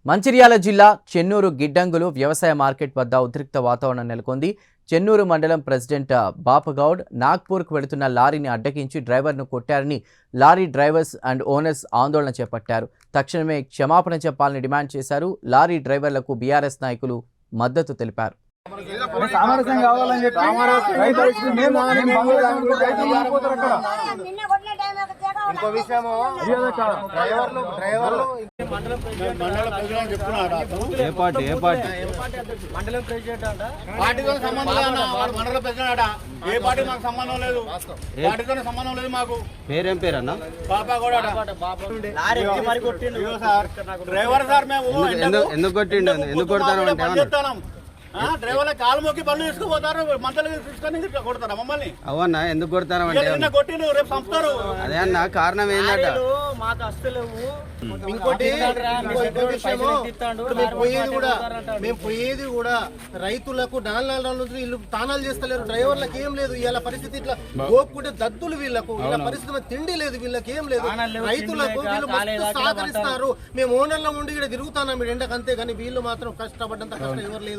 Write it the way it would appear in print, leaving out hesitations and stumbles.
మంచిర్యాల జిల్లా చెన్నూరు గిడ్డంగులు వ్యవసాయ మార్కెట్ వద్ద ఉద్రిక్త వాతావరణం నెలకొంది. చెన్నూరు మండలం ప్రెసిడెంట్ బాపగౌడ్ నాగ్పూర్కు వెళుతున్న లారీని అడ్డగించి డ్రైవర్ను కొట్టారని లారీ డ్రైవర్స్ అండ్ ఓనర్స్ ఆందోళన చేపట్టారు. తక్షణమే క్షమాపణ చెప్పాలని డిమాండ్ చేశారు. లారీ డ్రైవర్లకు బీఆర్ఎస్ నాయకులు మద్దతు తెలిపారు. ఇంకో విషయము డ్రైవర్లు ఏ పార్టీ మండలం ప్రెసిడెంట్ అంట పార్టీతో సంబంధం లేదు. మండల ప్రెసిడెంట్ అట ఏ పార్టీ మాకు సంబంధం లేదు, పార్టీతో సంబంధం లేదు. మాకు పేరేం పేరు అన్న? పాపా కూడా డ్రైవర్ సార్ మేము ఎందుకు కొట్టిండు? ఎందుకు కొడతాను అంటే డ్రైవర్ల కాలు మొక్కి బండ్లు తీసుకుపోతారు, మంతలు తీసుకొని కొడతారా మమ్మల్ని? అవన్నా ఎందుకు కొడతాను అంటే కొట్టిను రేపు సంపుతారు. అదే అన్న కారణం ఏంటంట? మాకు అస్తలేవు. ఇంకోటి మేము పోయేది కూడా రైతులకు 4 రోజులు వీళ్ళు తానాలు చేస్తలేరు. డ్రైవర్లకు ఏం లేదు. ఇలా పరిస్థితి ఇట్లా గోపుకుంటే దద్దులు వీళ్ళకు. ఇలా పరిస్థితి తిండి లేదు, వీళ్ళకి ఏం లేదు. రైతులకు వీళ్ళు మస్తు సహకరిస్తారు. మేము ఓనర్లో ఉండి ఇక్కడ తిరుగుతాను మీరు ఎండకు అంతే, కానీ వీళ్ళు మాత్రం కష్టపడ్డంత కష్టం ఎవరు లేదు.